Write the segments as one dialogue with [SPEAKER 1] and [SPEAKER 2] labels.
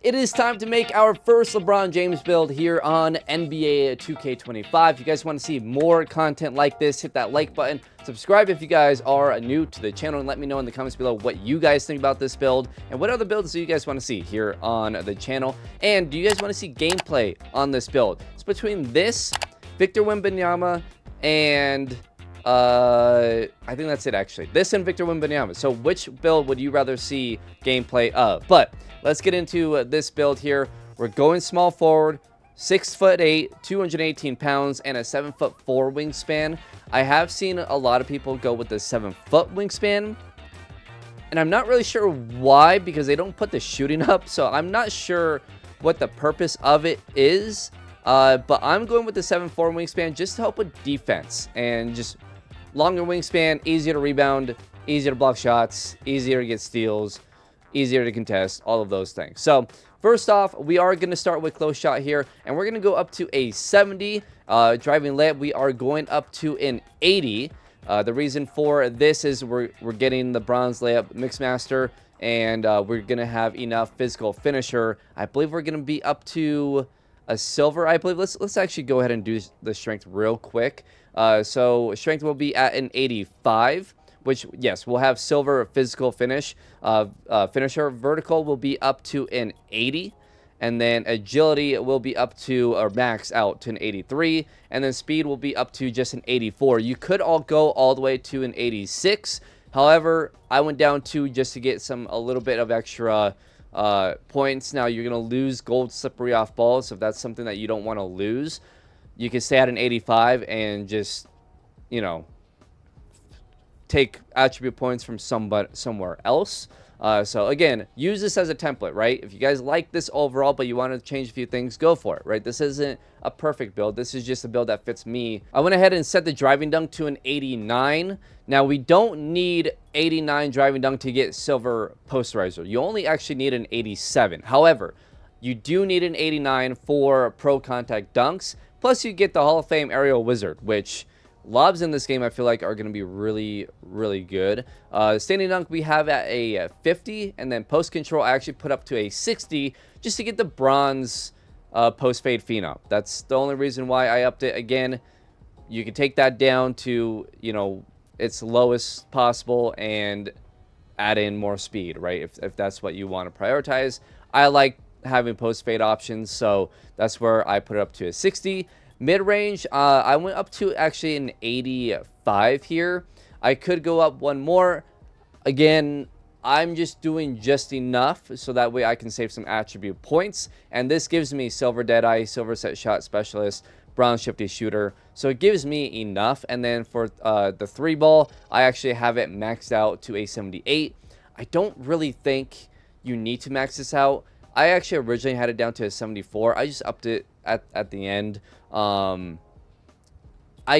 [SPEAKER 1] It is time to make our first LeBron James build here on NBA 2K25. If you guys want to see more content like this, hit that like button. Subscribe if you guys are new to the channel, and let me know in the comments below what you guys think about this build and what other builds do you guys want to see here on the channel. And do you guys want to see gameplay on this build? It's between this, Victor Wembanyama, and I think that's it actually. This and Victor Wembanyama. So which build would you rather see gameplay of? But let's get into this build here. We're going small forward, 6'8", 218 pounds, and a 7'4" wingspan. I have seen a lot of people go with the 7-foot wingspan, and I'm not really sure why, because they don't put the shooting up. So I'm not sure what the purpose of it is. But I'm going with the 7'4" wingspan just to help with defense, and just longer wingspan, easier to rebound, easier to block shots, easier to get steals, easier to contest, all of those things. So first off, we are going to start with close shot here, and we're going to go up to a 70. Driving layup, we are going up to an 80. The reason for this is we're getting the bronze layup mixmaster, and we're going to have enough physical finisher. I believe we're going to be up to a silver, I believe. Let's actually go ahead and do the strength real quick. So strength will be at an 85, which, yes, we'll have silver physical finish. Finisher vertical will be up to an 80, and then agility will be up to, or max out to, an 83, and then speed will be up to just an 84. You could all go all the way to an 86. However, I went down to just to get a little bit of extra points. Now you're going to lose gold slippery off ball, so if that's something that you don't want to lose, you can stay at an 85 and just, you know, take attribute points from somewhere else. So again, use this as a template, right? If you guys like this overall, but you want to change a few things, go for it, right? This isn't a perfect build. This is just a build that fits me. I went ahead and set the driving dunk to an 89. Now, we don't need 89 driving dunk to get silver posterizer. You only actually need an 87. However, you do need an 89 for pro contact dunks. Plus, you get the Hall of Fame aerial wizard, which lobs in this game I feel like are going to be really, really good. Standing dunk we have at a 50, and then post control I actually put up to a 60 just to get the bronze post fade phenom. That's the only reason why I upped it. Again, you can take that down to, you know, its lowest possible and add in more speed, right? If that's what you want to prioritize. I like having post fade options, so that's where I put it up to a 60. Mid-range, I went up to actually an 85 here. I could go up one more. Again, I'm just doing just enough so that way I can save some attribute points. And this gives me silver deadeye, silver set shot specialist, bronze shifty shooter. So it gives me enough. And then for the 3-ball, I actually have it maxed out to a 78. I don't really think you need to max this out. I actually originally had it down to a 74. I just upped it at the end. I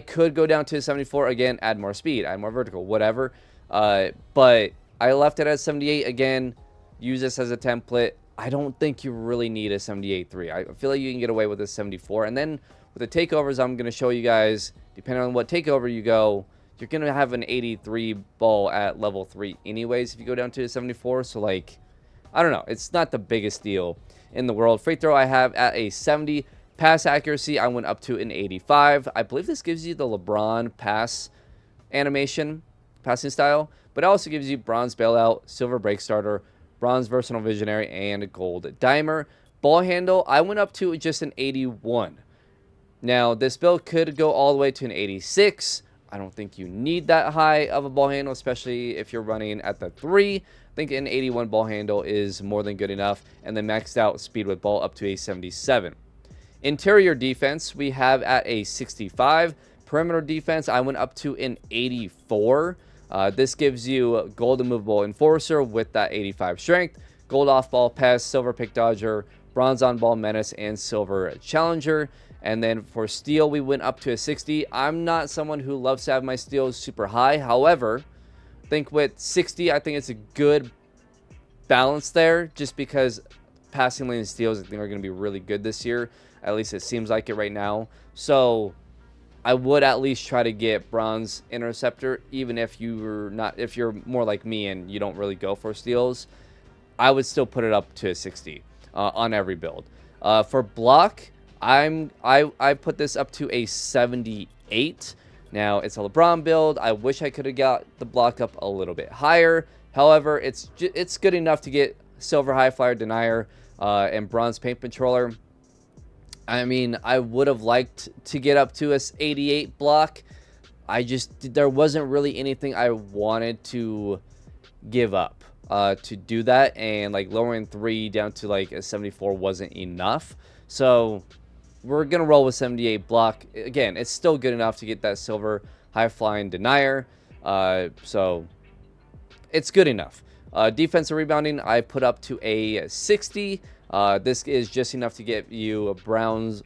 [SPEAKER 1] could go down to a 74 again, add more speed, add more vertical, whatever. But I left it at 78 again. Use this as a template. I don't think you really need a 78.3. I feel like you can get away with a 74. And then with the takeovers, I'm going to show you guys, depending on what takeover you go, you're going to have an 83 ball at level 3 anyways if you go down to a 74. So, like, I don't know. It's not the biggest deal in the world. Free throw I have at a 70. Pass accuracy, I went up to an 85. I believe this gives you the LeBron pass animation, passing style. But it also gives you bronze bailout, silver break starter, bronze versatile visionary, and gold dimer. Ball handle, I went up to just an 81. Now, this build could go all the way to an 86. I don't think you need that high of a ball handle, especially if you're running at the 3. I think an 81 ball handle is more than good enough. And then maxed out speed with ball up to a 77. Interior defense, we have at a 65. Perimeter defense, I went up to an 84. This gives you gold immovable enforcer with that 85 strength, gold off-ball pass, silver pick dodger, bronze on-ball menace, and silver challenger. And then for steal, we went up to a 60. I'm not someone who loves to have my steals super high. However, I think with 60, I think it's a good balance there, just because passing lane steals I think are going to be really good this year. At least it seems like it right now. So I would at least try to get bronze interceptor, even if you're not, if you're more like me and you don't really go for steals. I would still put it up to 60. on every build. For block, I put this up to a 78. Now, it's a LeBron build. I wish I could have got the block up a little bit higher. However, it's good enough to get silver high flyer denier and bronze paint controller. I mean, I would have liked to get up to a 88 block. There wasn't really anything I wanted to give up to do that, and like lowering 3 down to like a 74 wasn't enough. So we're gonna roll with 78 block. Again, it's still good enough to get that silver high flying denier. So it's good enough. Defensive rebounding, I put up to a 60. This is just enough to get you a bronze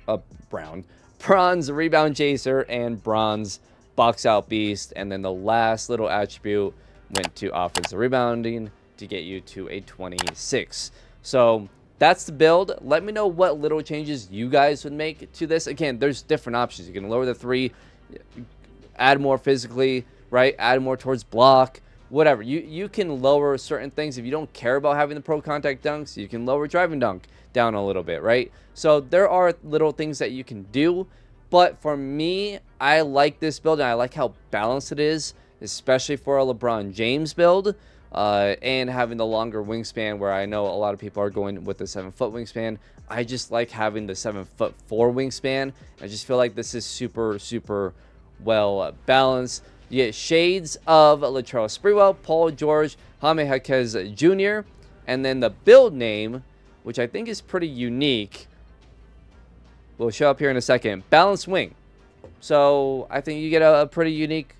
[SPEAKER 1] rebound chaser and bronze box out beast. And then the last little attribute went to offensive rebounding to get you to a 26. So that's the build. Let me know what little changes you guys would make to this. Again, there's different options. You can lower the 3, add more physically, right? Add more towards block, whatever. You can lower certain things. If you don't care about having the pro contact dunks, you can lower driving dunk down a little bit, right? So there are little things that you can do. But for me, I like this build, and I like how balanced it is, especially for a LeBron James build. And having the longer wingspan, where I know a lot of people are going with the 7-foot wingspan. I just like having the 7'4" wingspan. I just feel like this is super, super well balanced. You get shades of Latrell Sprewell, Paul George, Jaime Jaquez Jr., and then the build name, which I think is pretty unique, will show up here in a second. Balanced wing. So I think you get a pretty unique.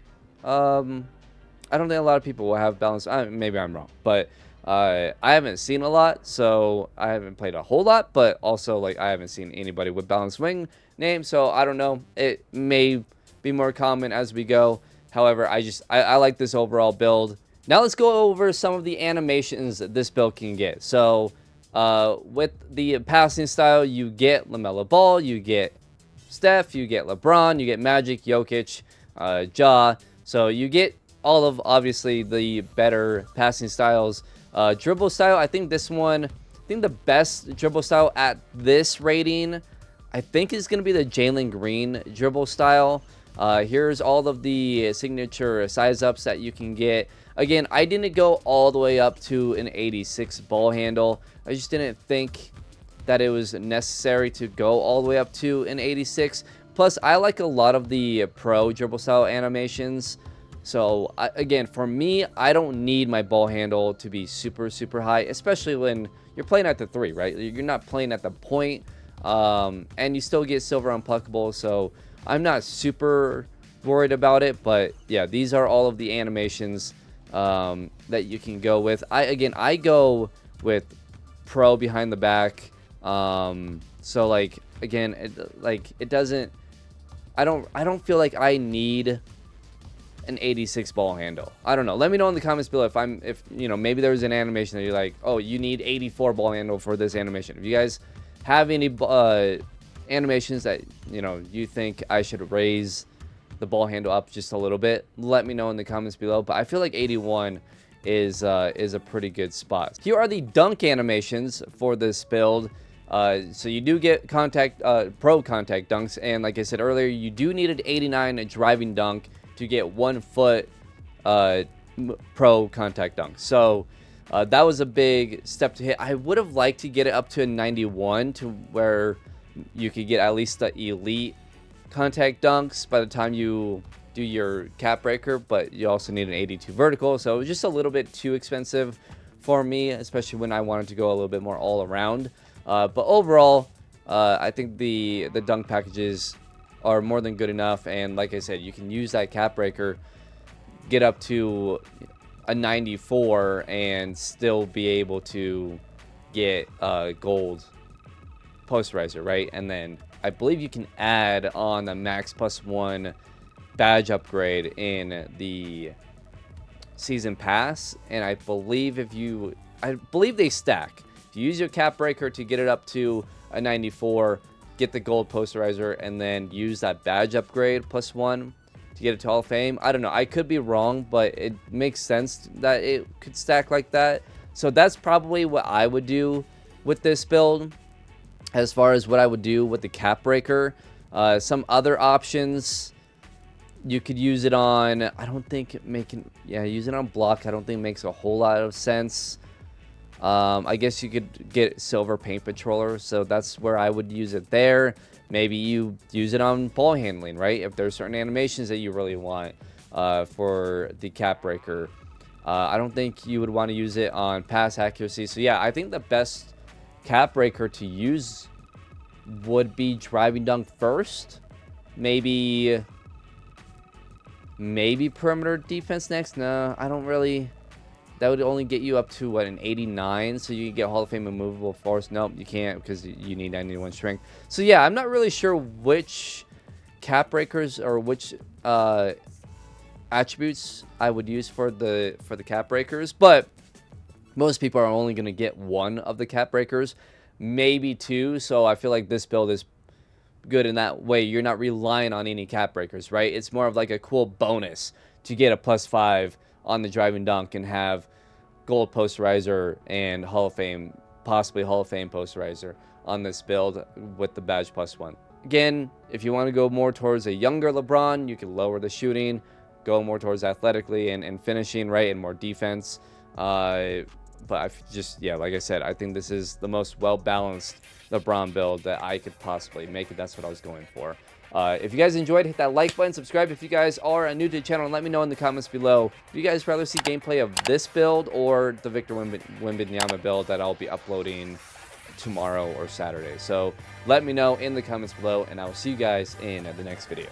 [SPEAKER 1] I don't think a lot of people will have balance. Maybe I'm wrong, but I haven't seen a lot, so I haven't played a whole lot. But also, like, I haven't seen anybody with balanced wing name, so I don't know. It may be more common as we go. However, I like this overall build. Now let's go over some of the animations that this build can get. So with the passing style, you get LaMelo Ball, you get Steph, you get LeBron, you get Magic, Jokic, Ja. So you get all of, obviously, the better passing styles. Dribble style, I think the best dribble style at this rating, I think, is going to be the Jalen Green dribble style. Here's all of the signature size ups that you can get. Again, I didn't go all the way up to an 86 ball handle. I just didn't think that it was necessary to go all the way up to an 86. Plus, I like a lot of the pro dribble style animations. So, again, for me, I don't need my ball handle to be super, super high, especially when you're playing at the 3, right? You're not playing at the point, and you still get silver unpluckable, so I'm not super worried about it. But, yeah, these are all of the animations that you can go with. I go with pro behind the back. So, like, again, it doesn't... I don't feel like I need an 86 ball handle. I don't know. Let me know in the comments below if you know, maybe there's an animation that you're like, oh, you need 84 ball handle for this animation. If you guys have any animations that, you know, you think I should raise the ball handle up just a little bit, let me know in the comments below. But I feel like 81 is a pretty good spot. Here are the dunk animations for this build. So you do get pro contact dunks, and like I said earlier, you do need an 89 driving dunk to get 1 foot pro contact dunk. So that was a big step to hit. I would have liked to get it up to a 91 to where you could get at least the elite contact dunks by the time you do your cap breaker, but you also need an 82 vertical. So it was just a little bit too expensive for me, especially when I wanted to go a little bit more all around. But overall, I think the dunk packages are more than good enough. And like I said, you can use that cap breaker, get up to a 94, and still be able to get gold posterizer, right? And then I believe you can add on the max +1 badge upgrade in the season pass. And I believe they stack. If you use your cap breaker to get it up to a 94, get the gold posterizer, and then use that badge upgrade +1 to get it to Hall of Fame. I don't know. I could be wrong, but it makes sense that it could stack like that. So that's probably what I would do with this build as far as what I would do with the cap breaker. Some other options, you could use it on, I don't think use it on block. I don't think makes a whole lot of sense. I guess you could get silver paint patroller, so that's where I would use it there. Maybe you use it on ball handling, right? If there's certain animations that you really want for the cap breaker. I don't think you would want to use it on pass accuracy. So yeah, I think the best cap breaker to use would be driving dunk first. Maybe perimeter defense next. No, I don't really. That would only get you up to, what, an 89, so you can get Hall of Fame immovable force. Nope, you can't, because you need 91 strength. So yeah, I'm not really sure which cap breakers or which attributes I would use for the cap breakers, but most people are only going to get one of the cap breakers, maybe two. So I feel like this build is good in that way. You're not relying on any cap breakers, right? It's more of like a cool bonus to get a +5 on the driving dunk and have gold posterizer and Hall of Fame, possibly Hall of Fame posterizer on this build with the badge +1. Again, if you want to go more towards a younger LeBron, you can lower the shooting, go more towards athletically and finishing, right, and more defense. But yeah, like I said, I think this is the most well-balanced LeBron build that I could possibly make it. That's what I was going for. If you guys enjoyed, hit that like button, subscribe if you guys are new to the channel, and let me know in the comments below if you guys rather see gameplay of this build or the Victor Wembanyama build that I'll be uploading tomorrow or Saturday. So let me know in the comments below, and I will see you guys in the next video.